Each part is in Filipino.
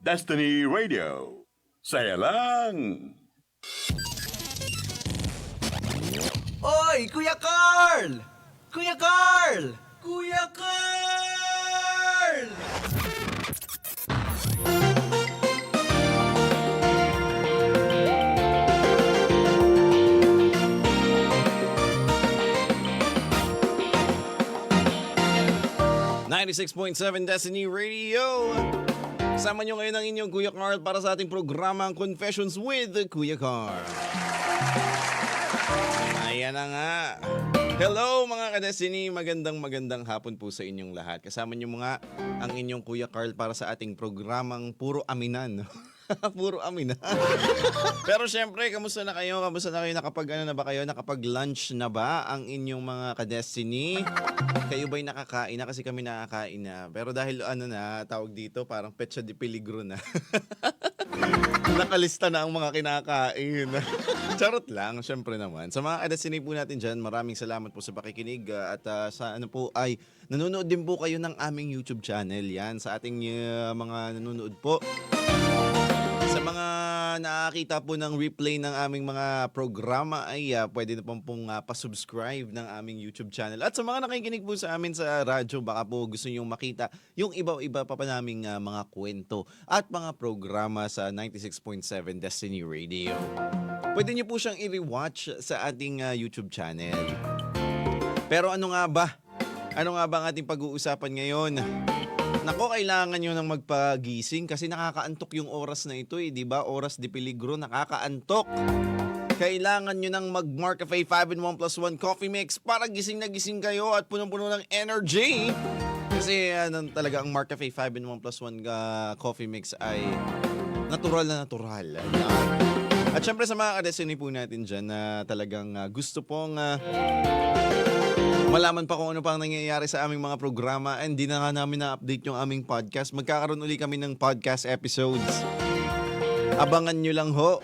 Destiny Radio. Saya lang. Oy, Kuya Carl! Kuya Carl! Kuya Carl! 96.7 Destiny Radio. Kasama nyo ngayon ang inyong Kuya Carl para sa ating programang Confessions with Kuya Carl. Ayan na nga. Hello mga ka-Destiny, magandang hapon po sa inyong lahat. Kasama nyo mga ang inyong Kuya Carl para sa ating programang Puro Aminan. Puro aminan. Pero syempre, kamusta na kayo? Kamusta na kayo? Nakapag-lunch na ba ang inyong mga ka-Destiny? Kayo ba'y nakakain na? Kasi kami nakakain na. Pero dahil tawag dito, parang petsa de peligro na. Nakalista na ang mga kinakain. Charot lang, syempre naman. Sa mga ka-Destiny po natin dyan, maraming salamat po sa pakikinig. At sa nanonood din po kayo ng aming YouTube channel. Yan, sa ating mga nanonood po. Sa mga nakakita po ng replay ng aming mga programa ay pwede na pong pasubscribe ng aming YouTube channel. At sa mga nakikinig po sa amin sa radyo, baka po gusto nyo makita yung iba-iba pa naming mga kwento at mga programa sa 96.7 Destiny Radio. Pwede nyo po siyang i-rewatch sa ating YouTube channel. Pero ano nga ba? Ano nga ba ang ating pag-uusapan ngayon? Nako, kailangan nyo nang magpagising kasi nakakaantok yung oras na ito di ba? Oras de peligro, nakakaantok. Kailangan nyo nang mag-Mark Cafe 5-in-1 plus 1 coffee mix para gising na gising kayo at punong-puno ng energy. Kasi talaga ang Mark Cafe 5-in-1 plus 1 coffee mix ay natural na natural. At syempre sa mga ka-Destiny po natin dyan na talagang gusto pong malaman pa kung ano pang nangyayari sa aming mga programa and di na nga namin na-update yung aming podcast. Magkakaroon uli kami ng podcast episodes. Abangan nyo lang ho.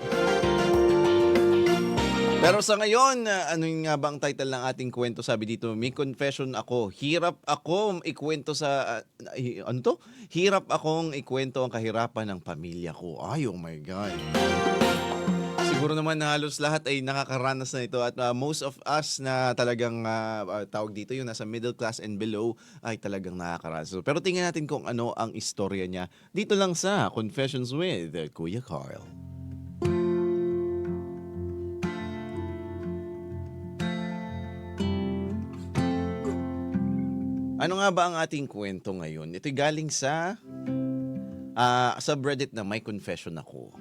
Pero sa ngayon, ano nga ba ang title ng ating kwento? Sabi dito, may confession ako. Hirap akong ikwento sa... Hirap akong ikwento ang kahirapan ng pamilya ko. Ay, oh my God. Siguro naman halos lahat ay nakakaranas na ito at most of us na talagang tawag dito yung nasa middle class and below ay talagang nakakaranas. Pero tingnan natin kung ano ang istorya niya dito lang sa Confessions with Kuya Carl. Ano nga ba ang ating kwento ngayon? Ito galing sa subreddit na May Confession Ako.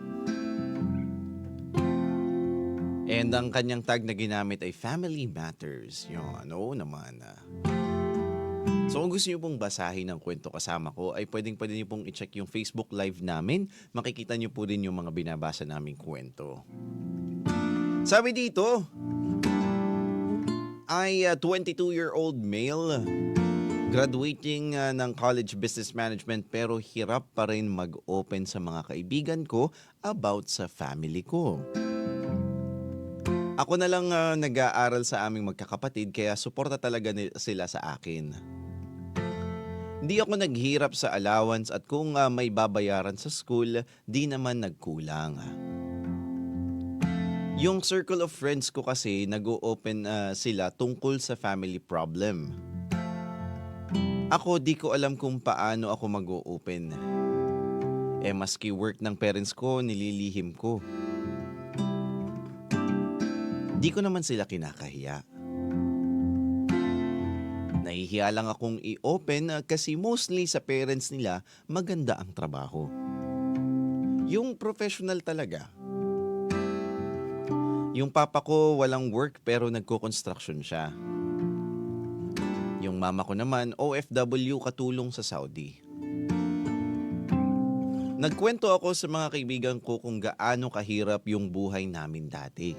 And ang kanyang tag na ginamit ay Family Matters. Yun, naman. So kung gusto niyo pong basahin ang kwento kasama ko, ay pwede niyo pong i-check yung Facebook Live namin. Makikita niyo po rin yung mga binabasa naming kwento. Sabi dito, ay 22-year-old male, graduating ng college business management pero hirap pa rin mag-open sa mga kaibigan ko about sa family ko. Ako na lang nag-aaral sa aming magkakapatid kaya suporta talaga sila sa akin. Hindi ako naghirap sa allowance at kung may babayaran sa school, di naman nagkulang. Yung circle of friends ko kasi nag-o-open sila tungkol sa family problem. Ako di ko alam kung paano ako mag-o-open. Maski work ng parents ko, nililihim ko. Di ko naman sila kinakahiya. Nahihiya lang akong i-open kasi mostly sa parents nila maganda ang trabaho. Yung professional talaga. Yung papa ko walang work pero nagko-construction siya. Yung mama ko naman OFW katulong sa Saudi. Nagkwento ako sa mga kaibigan ko kung gaano kahirap yung buhay namin dati.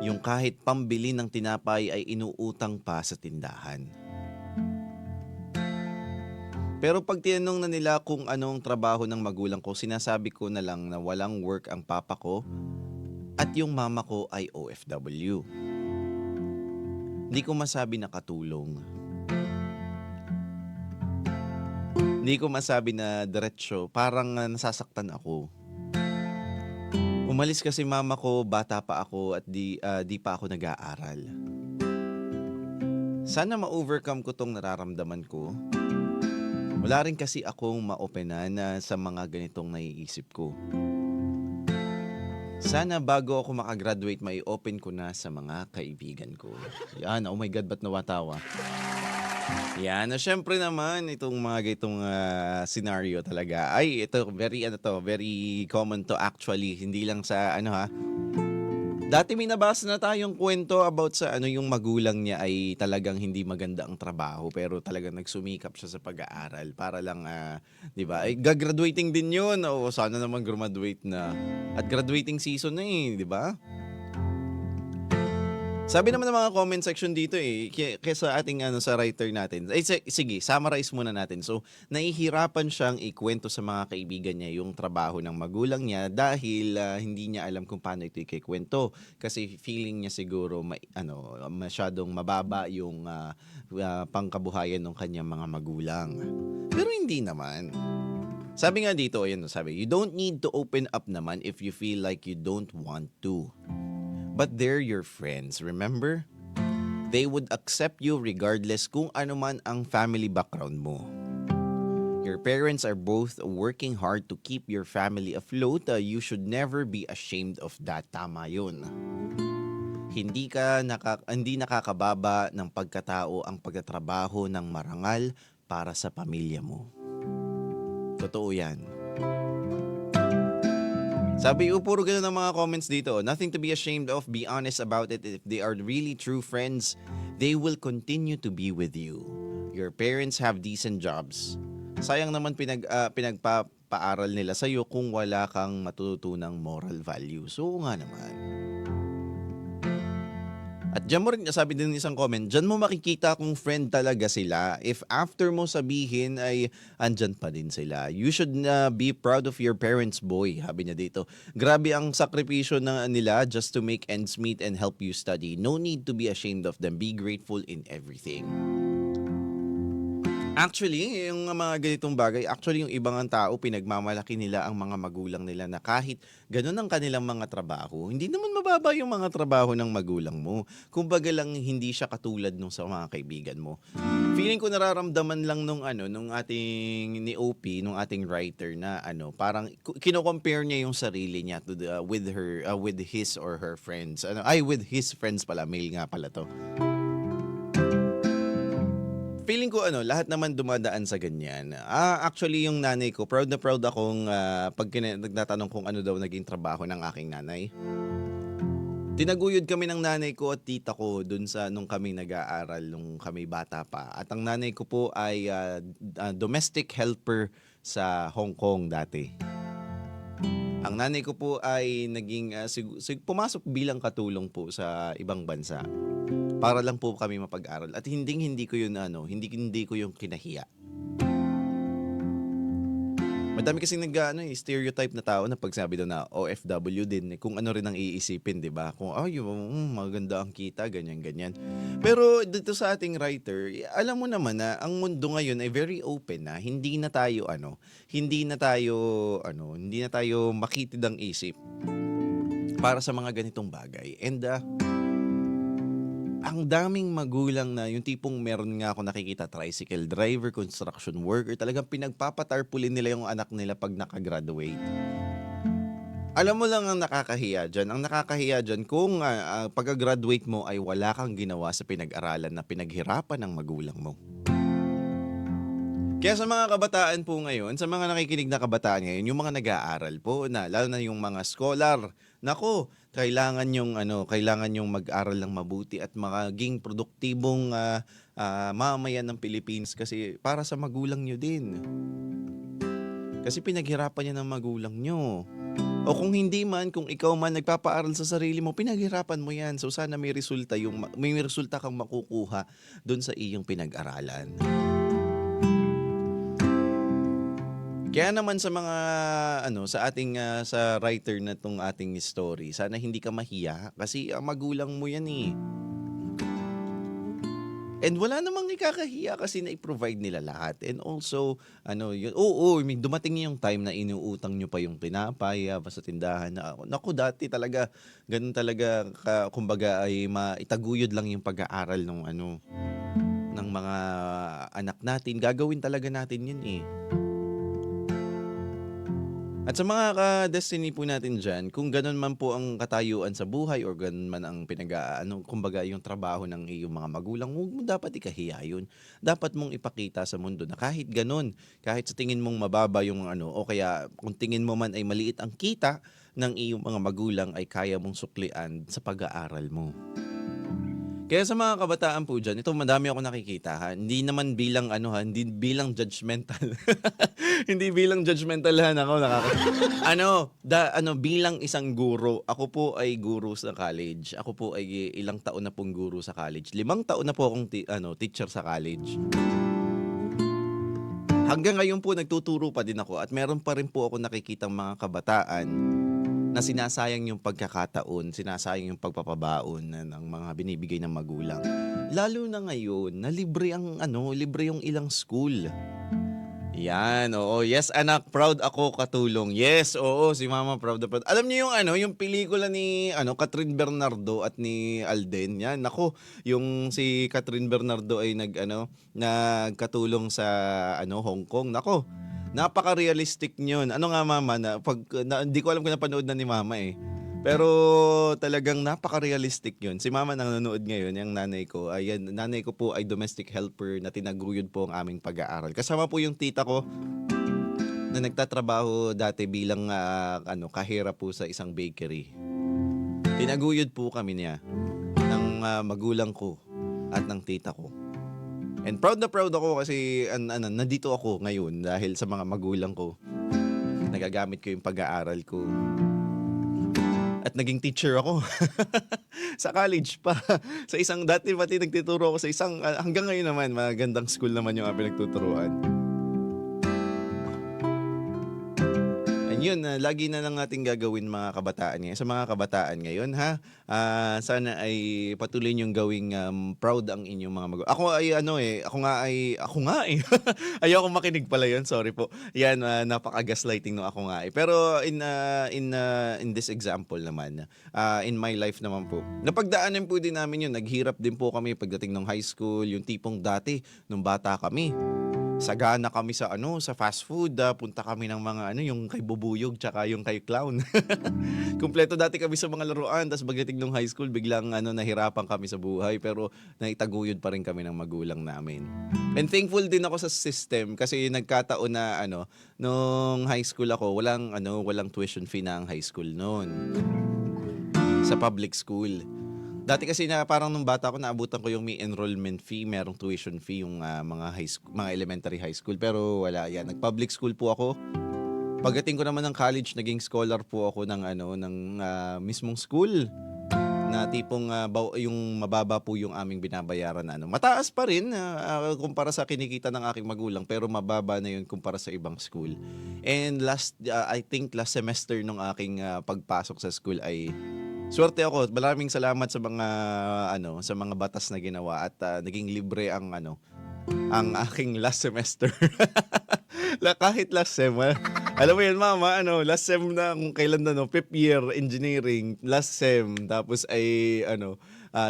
Yung kahit pambili ng tinapay ay inuutang pa sa tindahan. Pero pag tinanong na nila kung anong trabaho ng magulang ko, sinasabi ko na lang na walang work ang papa ko at yung mama ko ay OFW. Hindi ko masabi na katulong. Hindi ko masabi na diretso, parang nasasaktan ako. Umalis kasi mama ko, bata pa ako at di pa ako nag-aaral. Sana ma-overcome ko tong nararamdaman ko. Wala rin kasi akong ma-openan sa mga ganitong naiisip ko. Sana bago ako makagraduate, may open ko na sa mga kaibigan ko. Yan, oh my God, ba't nawatawa? Yan, na syempre naman itong mga ganitong scenario talaga. Ay, ito very common to actually. Hindi lang sa dati may nabasa na tayong kwento about sa yung magulang niya ay talagang hindi maganda ang trabaho pero talagang nagsumikap siya sa pag-aaral para lang 'di ba? Ay gagraduating din 'yun. O sana naman graduate na. At graduating season na 'di ba? Sabi naman ng mga comment section dito kesa ating sa writer natin. Ay sige, summarize muna natin. So, nahihirapan siyang ikwento sa mga kaibigan niya yung trabaho ng magulang niya dahil hindi niya alam kung paano ito ikikwento kasi feeling niya siguro masyadong mababa yung pangkabuhayan ng kanyang mga magulang. Pero hindi naman. Sabi nga dito, you don't need to open up naman if you feel like you don't want to. But they're your friends, remember? They would accept you regardless kung ano man ang family background mo. Your parents are both working hard to keep your family afloat. You should never be ashamed of that. Tama yun. Hindi nakakababa ng pagkatao ang pagtatrabaho ng marangal para sa pamilya mo. Totoo yan. Sabi, puro ganun ang mga comments dito. Nothing to be ashamed of. Be honest about it. If they are really true friends, they will continue to be with you. Your parents have decent jobs. Sayang naman pinagpapaaral nila sa'yo kung wala kang matutunang moral value. So nga naman. At dyan mo rin, sabi din isang comment, dyan mo makikita kung friend talaga sila. If after mo sabihin ay andyan pa din sila. You should be proud of your parents, boy. Sabi niya dito. Grabe ang sakripisyo nila just to make ends meet and help you study. No need to be ashamed of them. Be grateful in everything. Actually, yung mga ganitong bagay, yung ibang tao, pinagmamalaki nila ang mga magulang nila na kahit ganun ang kanilang mga trabaho, hindi naman mababa yung mga trabaho ng magulang mo. Kumbaga lang hindi siya katulad nung sa mga kaibigan mo. Feeling ko nararamdaman lang nung ating ni OP, nung ating writer na parang kino-compare niya yung sarili niya to with his or her friends. With his friends pala, male nga pala to. Feeling ko lahat naman dumadaan sa ganyan. Actually yung nanay ko, proud na proud akong pag nagtatanong kung ano daw naging trabaho ng aking nanay. Tinaguyod kami ng nanay ko at tita ko dun sa nung kami nag-aaral, nung kami bata pa. At ang nanay ko po ay domestic helper sa Hong Kong dati. Ang nanay ko po ay naging pumasok bilang katulong po sa ibang bansa. Para lang po kami mapag-aral at hindi ko yun hindi ko yung kinahiya. Madami kasing stereotype na tao na pagsabi daw na OFW din kung ano rin ang iisipin, 'di ba? Kung maganda ang kita, ganyan. Pero dito sa ating writer, alam mo naman na ang mundo ngayon ay very open na hindi na tayo makitid ang isip para sa mga ganitong bagay. And ang daming magulang na yung tipong meron nga ako nakikita, tricycle driver, construction worker, talagang pinagpapatarpulin nila yung anak nila pag nakagraduate. Alam mo lang ang nakakahiya dyan. Ang nakakahiya dyan kung pagka-graduate mo ay wala kang ginawa sa pinag-aralan na pinaghirapan ng magulang mo. Kaya sa mga kabataan po ngayon, sa mga nakikinig na kabataan ngayon, yung mga nag-aaral po na, lalo na yung mga scholar, nako, kailangan yung mag-aral ng mabuti at maging produktibong mamayan ng Pilipinas kasi para sa magulang nyo din. Kasi pinaghirapan niya ng magulang nyo. O kung hindi man, kung ikaw man nagpapaaral sa sarili mo, pinaghirapan mo yan. So sana may resulta kang makukuha doon sa iyong pinag-aralan. Kaya naman sa mga sa ating sa writer na tong ating story, sana hindi ka mahiya kasi magulang mo yan . And wala namang ikakahiya kasi na-i-provide nila lahat. And also, oo, may dumating yung time na inuutang nyo pa yung tinapay sa tindahan. Naku, dati talaga, ganun talaga, kumbaga ay maitaguyod lang yung pag-aaral ng mga anak natin. Gagawin talaga natin yun eh. At sa mga ka-destiny po natin dyan, kung ganun man po ang katayuan sa buhay or ganun man ang kumbaga yung trabaho ng iyong mga magulang, huwag mo dapat ikahiya yun. Dapat mong ipakita sa mundo na kahit ganun, kahit sa tingin mong mababa yung o kaya kung tingin mo man ay maliit ang kita ng iyong mga magulang ay kaya mong suklian sa pag-aaral mo. Kaya sa mga kabataan po dyan, ito madami ako nakikita ha. Hindi naman bilang hindi bilang judgmental. Hindi bilang judgmental ha ako bilang isang guro. Ako po ay guro sa college. Ako po ay ilang taon na pong guro sa college. 5 taon na po akong teacher sa college. Hanggang ngayon po nagtuturo pa din ako at meron pa rin po ako nakikitang mga kabataan na sinasayang yung pagkakataon, sinasayang yung pagpapabaon ng mga binibigay ng magulang. Lalo na ngayon, na libre yung ilang school. Yan, oo. Yes, anak, proud ako katulong. Yes, oo, si Mama proud na proud. Alam niyo yung pelikula ni Catherine Bernardo at ni Alden. Yan, nako, yung si Catherine Bernardo ay nagkatulong sa Hong Kong. Nako, napaka-realistic niyon. Ano nga mama hindi ko alam kung napanood na ni mama eh. Pero talagang napaka-realistic yun. Si mama nanonood ngayon, yung nanay ko. Nanay ko po ay domestic helper na tinaguyod po ang aming pag-aaral. Kasama po yung tita ko na nagtatrabaho dati bilang kahera po sa isang bakery. Tinaguyod po kami niya ng magulang ko at ng tita ko. And proud na proud ako kasi nandito ako ngayon dahil sa mga magulang ko. Nagagamit ko yung pag-aaral ko. At naging teacher ako. Sa college pa. Sa isang dati pati nagtuturo ako sa isang hanggang ngayon naman magandang school naman yung pinagtuturuan. Yun, lagi na lang natin gagawin mga kabataan ngayon. Sa mga kabataan ngayon, sana ay patuloy niyong gawing proud ang inyong mga magulang. Ako nga eh. Ayoko makinig pala yun, sorry po. Yan, napaka-gaslighting no ako nga eh. Pero in this example naman, in my life naman po, napagdaanan po din namin yun. Naghirap din po kami pagdating ng high school, yung tipong dati, nung bata kami. Sagana kami sa fast food, punta kami ng mga yung kay Bubuyog tsaka yung kay Clown. Kumpleto dati kami sa mga laruan, tapos pagdating ng high school biglang nahirapan kami sa buhay pero naitaguyod pa rin kami ng magulang namin. And thankful din ako sa system kasi nagkataon na nung high school ako, walang tuition fee na ang high school noon. Sa public school. Dati kasi parang nung bata ko naabutan ko yung may enrollment fee, merong tuition fee yung mga elementary high school pero wala yan. Nag-public school po ako. Pagdating ko naman ng college, naging scholar po ako ng mismong school. Na tipong yung mababa po yung aming binabayaran na mataas pa rin kumpara sa kinikita ng aking magulang pero mababa na yun kumpara sa ibang school. And I think last semester nung aking pagpasok sa school ay swerte ako. Maraming salamat sa mga batas na ginawa at naging libre ang aking last semester. Kahit last sem. Alam mo yan mama, last sem na kung kailan fifth year engineering, last sem, tapos ay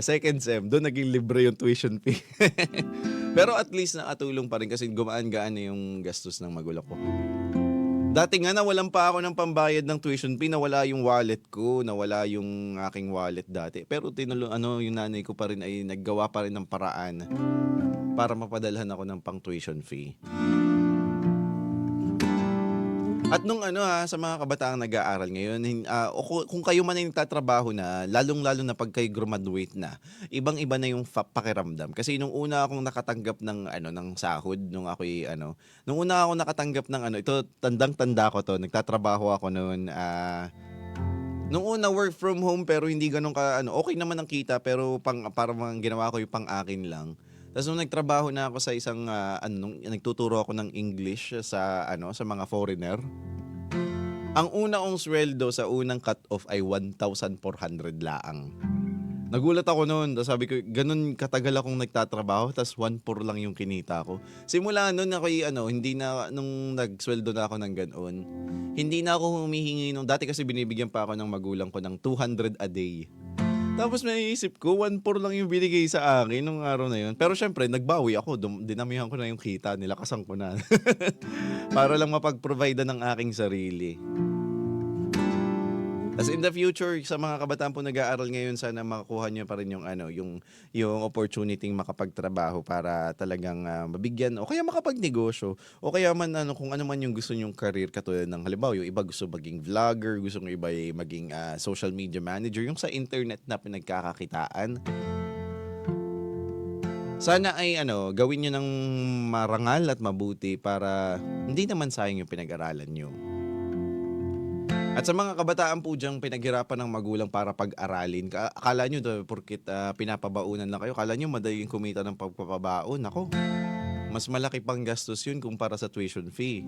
second sem, doon naging libre yung tuition fee. Pero at least nakatulong pa rin kasi gumaan-gaan na yung gastos ng magulang ko. Dati nga nawalan pa ako ng pambayad ng tuition fee, nawala yung wallet ko, nawala yung aking wallet dati. Pero yung nanay ko pa rin ay naggawa pa rin ng paraan para mapadalhan ako ng pang tuition fee. At nung sa mga kabataang nag-aaral ngayon, kung kayo man ay nagtatrabaho na, lalong-lalo na pag kayo graduate na, ibang-iba na yung pakiramdam. Kasi nung una akong nakatanggap ng sahod, nung una akong nakatanggap ng ito tandang-tanda ko to, nagtatrabaho ako noon nung una work from home pero hindi ganun okay naman ang kita pero parang ginawa ko yung pang-akin lang. Tapos nung nagtrabaho na ako sa isang nagtuturo ako ng English sa mga foreigner. Ang una kong sweldo sa unang cut-off ay 1,400 laang. Nagulat ako no'n, tapos sabi ko, gano'n katagal akong nagtatrabaho, tapos 1,400 lang yung kinita ko. Simula no'n ako'y ano, hindi na, nung nagsuweldo na ako ng ganoon, hindi na ako humihingi nung, dati kasi binibigyan pa ako ng magulang ko ng 200 a day. Tapos naiisip ko, 1,400 lang yung binigay sa akin nung araw na yun. Pero syempre, nagbawi ako, dinamihan ko na yung kita, nilakasan ko na. Para lang mapag-provide ng aking sarili. As in the future, sa mga kabataan po nag-aaral ngayon, sana makakuha niyo pa rin yung ano, yung opportunity makapagtrabaho para talagang mabigyan o kaya makapagnegosyo o kaya man ano kung ano man yung gusto niyong career, katulad ng halimbawa yung iba gusto maging vlogger, gusto ng iba ay maging social media manager, yung sa internet na pinagkakakitaan. Sana ay ano, gawin niyo ng marangal at mabuti para hindi naman sayang yung pinag-aralan niyo. At sa mga kabataan po diyang pinaghirapan ng magulang para pag-aralin, akala nyo porkit pinapabaunan lang kayo, akala nyo madaling kumita ng pagpapabaon. Ako, mas malaki pang gastos yun kumpara sa tuition fee.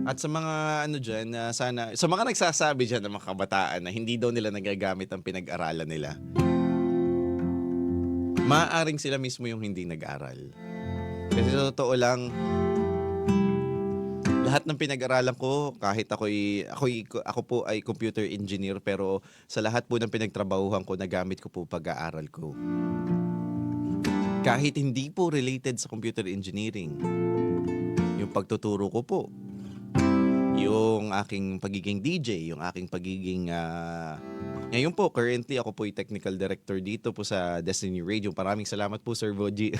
At sa mga ano dyan, sana, sa mga nagsasabi dyan ng mga kabataan na hindi daw nila nagagamit ang pinag-aralan nila, maaaring sila mismo yung hindi nag-aral. Kasi sa totoo lang, lahat ng pinag-aralan ko, kahit ako po ay computer engineer, pero sa lahat po ng pinagtrabahuhan ko, nagamit ko po pag-aaral ko. Kahit hindi po related sa computer engineering, yung pagtuturo ko po, yung aking pagiging DJ, yung aking pagiging ngayon po, currently ako po ay technical director dito po sa Destiny Radio. Maraming salamat po, Sir Voji.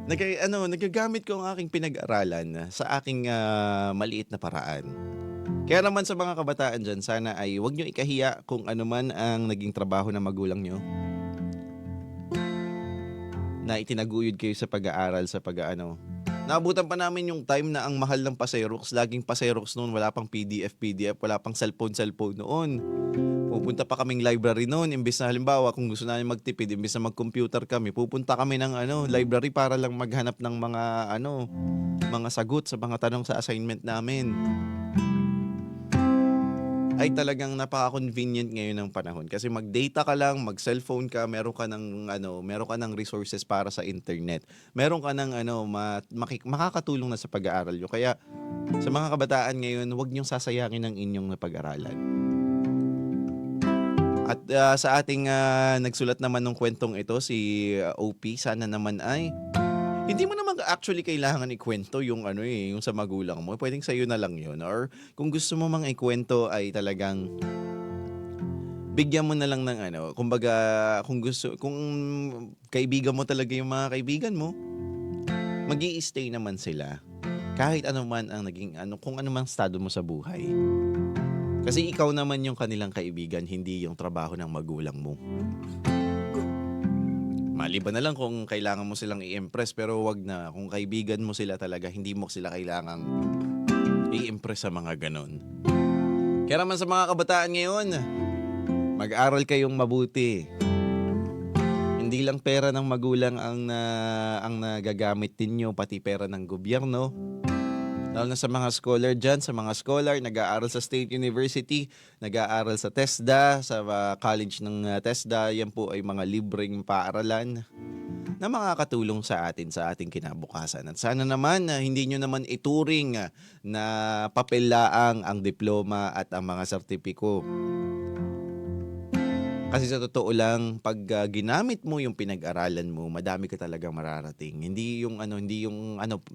Nagagamit ko ang aking pinag-aralan sa aking maliit na paraan. Kaya naman sa mga kabataan dyan, sana ay huwag nyo ikahiya kung ano man ang naging trabaho ng magulang nyo. Na itinaguyod kayo sa pag-aaral, sa pag-ano. Naabutan pa namin yung time na ang mahal ng Paserox, laging Paserox noon, wala pang PDF, wala pang cellphone noon. Pupunta pa kaming library noon, imbes na halimbawa kung gusto namin magtipid, imbes na mag-computer kami, pupunta kami ng library para lang maghanap ng mga sagot sa mga tanong sa assignment namin. Ay talagang napaka-convenient ngayon ng panahon kasi mag-data ka lang, mag-cellphone ka, meron ka ng resources para sa internet. Meron ka ng makakatulong na sa pag-aaral nyo. Kaya sa mga kabataan ngayon, huwag niyong sasayangin ang inyong napag-aralan. At sa ating nagsulat naman ng kwentong ito, si OP, sana naman ay hindi mo naman actually kailangan ikwento yung yung sa magulang mo. Pwedeng sa'yo na lang yun. Or kung gusto mo mang ikwento ay talagang bigyan mo na lang ng kumbaga kung kaibigan mo talaga yung mga kaibigan mo, magi-stay naman sila. Kahit ano man ang naging kung ano man estado mo sa buhay. Kasi ikaw naman yung kanilang kaibigan, hindi yung trabaho ng magulang mo. Maliban na lang kung kailangan mo silang i-impress, pero wag na. Kung kaibigan mo sila talaga, hindi mo sila kailangang i-impress sa mga ganon. Kaya naman sa mga kabataan ngayon, mag-aral kayong mabuti. Hindi lang pera ng magulang ang nagagamit ninyo, pati pera ng gobyerno. Lalo na sa mga scholar dyan, sa mga scholar, nag-aaral sa State University, nag-aaral sa TESDA, sa college ng TESDA, yan po ay mga libreng paaralan na makakatulong sa atin, sa ating kinabukasan. At sana naman, hindi nyo naman ituring na papel laang ang diploma at ang mga sertipiko. Kasi sa totoo lang, pag ginamit mo yung pinag-aralan mo, madami ka talagang mararating. Hindi yung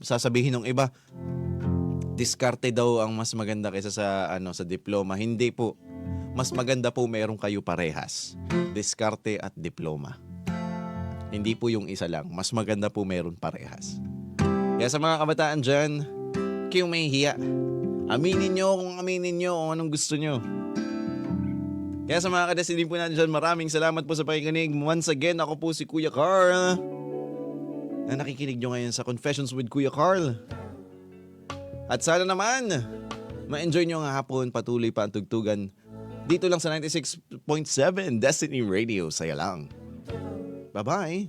sasabihin ng iba, diskarte daw ang mas maganda kaysa sa diploma. Hindi po. Mas maganda po meron kayo parehas. Diskarte at diploma. Hindi po yung isa lang. Mas maganda po meron parehas. Kaya sa mga kabataan dyan, kayong may hiya. Aminin nyo kung anong gusto nyo. Kaya sa mga kadestiny po natin dyan, maraming salamat po sa pakikinig. Once again, ako po si Kuya Carl. Na nakikinig nyo ngayon sa Confessions with Kuya Carl. At sana naman, ma-enjoy nyo ang hapon, patuloy pa ang tugtugan. Dito lang sa 96.7 Destiny Radio. Saya lang. Bye-bye.